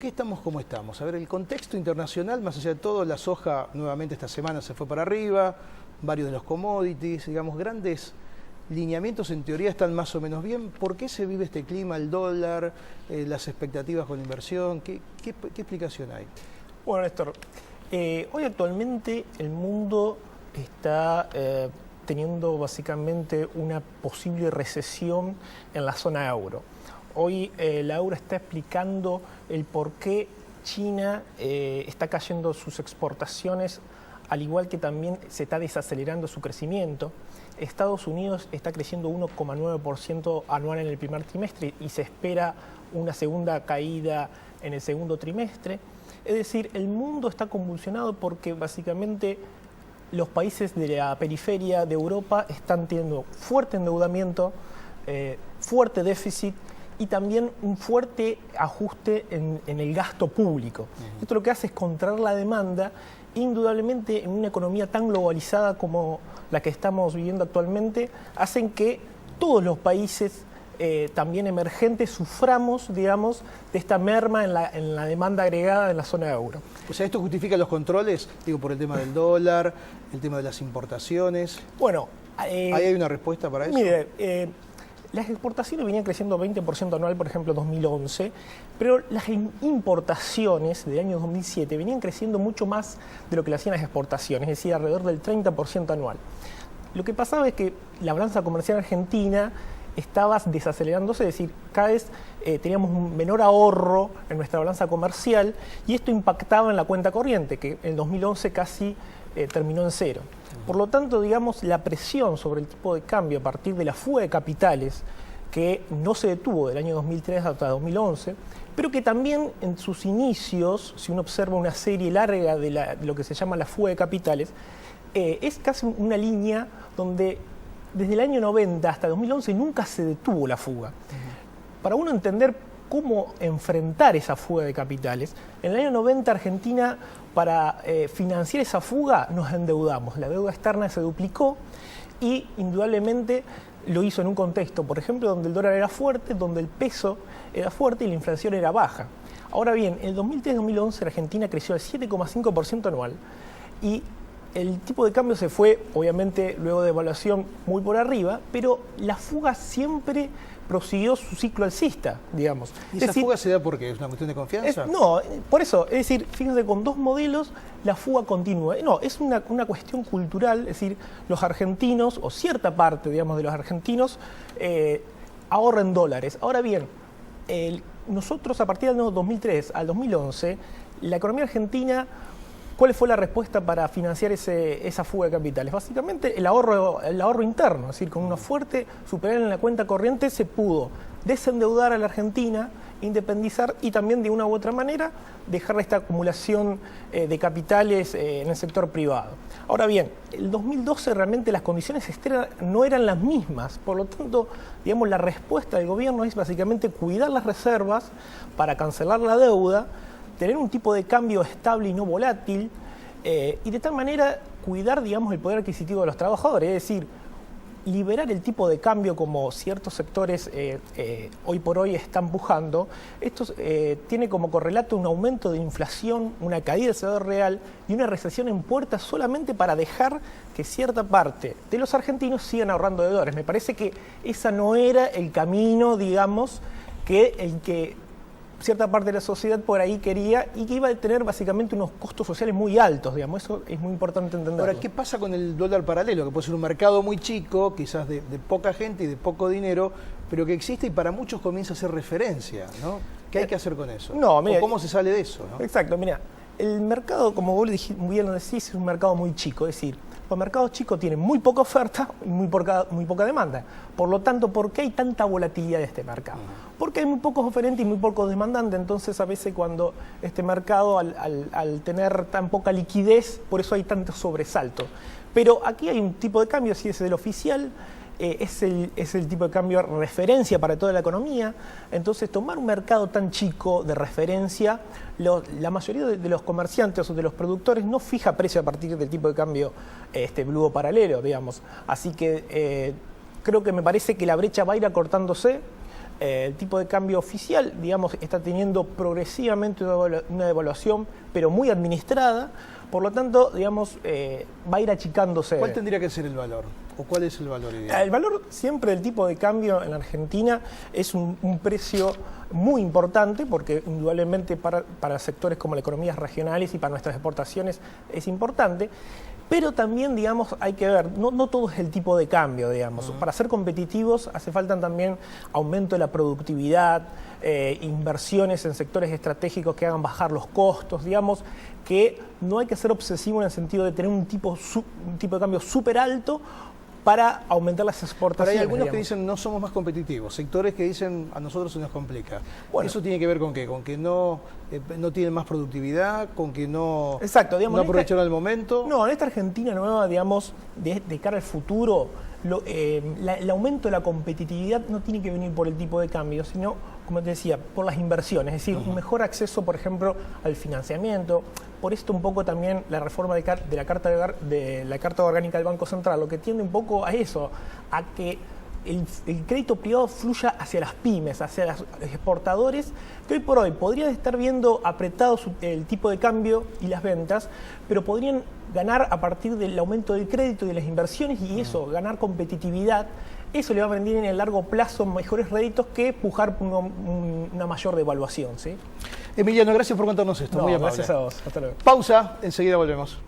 ¿Qué estamos como estamos? A ver, el contexto internacional, más allá de todo, la soja nuevamente esta semana se fue para arriba, varios de los commodities, digamos, grandes lineamientos en teoría están más o menos bien. ¿Por qué se vive este clima, el dólar, las expectativas con la inversión? ¿Qué explicación hay? Bueno, Néstor, hoy actualmente el mundo está teniendo básicamente una posible recesión en la zona euro. Hoy la euro está explicando el por qué China está cayendo sus exportaciones, al igual que también se está desacelerando su crecimiento. Estados Unidos está creciendo 1,9% anual en el primer trimestre y se espera una segunda caída en el segundo trimestre. Es decir, el mundo está convulsionado porque básicamente los países de la periferia de Europa están teniendo fuerte endeudamiento, fuerte déficit y también un fuerte ajuste en el gasto público. Esto lo que hace es contraer la demanda. Indudablemente, en una economía tan globalizada como la que estamos viviendo actualmente, hacen que todos los países también emergentes suframos, digamos, de esta merma en la demanda agregada en la zona euro. O sea, ¿esto justifica los controles? Digo, por el tema del dólar, el tema de las importaciones. Bueno, ¿ahí hay una respuesta para eso? Mire, las exportaciones venían creciendo 20% anual, por ejemplo, en 2011, pero las importaciones del año 2007 venían creciendo mucho más de lo que le hacían las exportaciones, es decir, alrededor del 30% anual. Lo que pasaba es que la balanza comercial argentina estaba desacelerándose, es decir, cada vez teníamos un menor ahorro en nuestra balanza comercial y esto impactaba en la cuenta corriente, que en 2011 casi terminó en cero. Por lo tanto, digamos, la presión sobre el tipo de cambio a partir de la fuga de capitales, que no se detuvo del año 2003 hasta 2011, pero que también en sus inicios, si uno observa una serie larga de lo que se llama la fuga de capitales, es casi una línea donde desde el año 90 hasta 2011 nunca se detuvo la fuga. Para uno entender cómo enfrentar esa fuga de capitales, en el año 90 Argentina, para financiar esa fuga, nos endeudamos. La deuda externa se duplicó y indudablemente lo hizo en un contexto, por ejemplo, donde el dólar era fuerte, donde el peso era fuerte y la inflación era baja. Ahora bien, en el 2003-2011 Argentina creció al 7,5% anual y el tipo de cambio se fue, obviamente, luego de evaluación muy por arriba, pero la fuga siempre prosiguió su ciclo alcista, digamos. ¿Y esa fuga se da por qué? ¿Es una cuestión de confianza? No, por eso, es decir, fíjense, con dos modelos la fuga continúa. No, es una cuestión cultural, es decir, los argentinos, o cierta parte, digamos, de los argentinos, ahorran dólares. Ahora bien, nosotros a partir del año 2003 al 2011, la economía argentina, ¿cuál fue la respuesta para financiar esa fuga de capitales? Básicamente el ahorro interno, es decir, con una fuerte superávit en la cuenta corriente se pudo desendeudar a la Argentina, independizar y también de una u otra manera dejar esta acumulación de capitales en el sector privado. Ahora bien, el 2012 realmente las condiciones externas no eran las mismas, por lo tanto, digamos, la respuesta del gobierno es básicamente cuidar las reservas para cancelar la deuda, tener un tipo de cambio estable y no volátil, y de tal manera cuidar, digamos, el poder adquisitivo de los trabajadores, es decir, liberar el tipo de cambio como ciertos sectores hoy por hoy están pujando. Esto tiene como correlato un aumento de inflación, una caída del salario real y una recesión en puerta solamente para dejar que cierta parte de los argentinos sigan ahorrando de dólares. Me parece que ese no era el camino, digamos, que cierta parte de la sociedad por ahí quería y que iba a tener básicamente unos costos sociales muy altos, digamos, eso es muy importante entenderlo. Ahora, ¿qué pasa con el dólar paralelo? Que puede ser un mercado muy chico, quizás de poca gente y de poco dinero, pero que existe y para muchos comienza a ser referencia, ¿no? ¿Qué hay que hacer con eso? No, mira, ¿O cómo se sale de eso, ¿no? Exacto, mira, el mercado, como vos muy bien lo decís, es un mercado muy chico, es decir, los mercados chicos tienen muy poca oferta y muy poca demanda. Por lo tanto, ¿por qué hay tanta volatilidad de este mercado? Porque hay muy pocos oferentes y muy pocos demandantes, entonces a veces cuando este mercado, al tener tan poca liquidez, por eso hay tanto sobresalto. Pero aquí hay un tipo de cambio, si es el oficial, es el tipo de cambio referencia para toda la economía. Entonces, tomar un mercado tan chico de referencia, la mayoría de los comerciantes o de los productores no fija precio a partir del tipo de cambio blue o paralelo, digamos. Así que creo que me parece que la brecha va a ir acortándose. el tipo de cambio oficial, digamos, está teniendo progresivamente una devaluación, pero muy administrada. Por lo tanto, digamos, va a ir achicándose. ¿Cuál tendría que ser el valor? ¿O cuál es el valor ideal? El valor siempre del tipo de cambio en la Argentina es un precio muy importante, porque indudablemente para sectores como las economías regionales y para nuestras exportaciones es importante. Pero también, digamos, hay que ver, no todo es el tipo de cambio, digamos. Para ser competitivos hace falta también aumento de la productividad, inversiones en sectores estratégicos que hagan bajar los costos, digamos, que no hay que ser obsesivo en el sentido de tener un tipo de cambio súper alto para aumentar las exportaciones. Pero hay algunos que digamos. dicen no somos más competitivos, sectores que dicen a nosotros se nos complica. Bueno. ¿Eso tiene que ver con qué? ¿Con que no tienen más productividad? ¿Con que no, Exacto, digamos, no aprovecharon el momento? No, en esta Argentina nueva, digamos, de cara al futuro, el aumento de la competitividad no tiene que venir por el tipo de cambio, sino, como te decía, por las inversiones, es decir, un mejor acceso, por ejemplo, al financiamiento. Por esto un poco también la reforma de la Carta Orgánica del Banco Central, lo que tiende un poco a eso, a que el crédito privado fluya hacia las pymes, hacia los exportadores, que hoy por hoy podrían estar viendo apretados el tipo de cambio y las ventas, pero podrían ganar a partir del aumento del crédito y de las inversiones, y eso, ganar competitividad. Eso le va a rendir en el largo plazo mejores réditos que pujar por una mayor devaluación, ¿sí? Emiliano, gracias por contarnos esto. Muy amable. Gracias a vos. Hasta luego. Pausa, enseguida volvemos.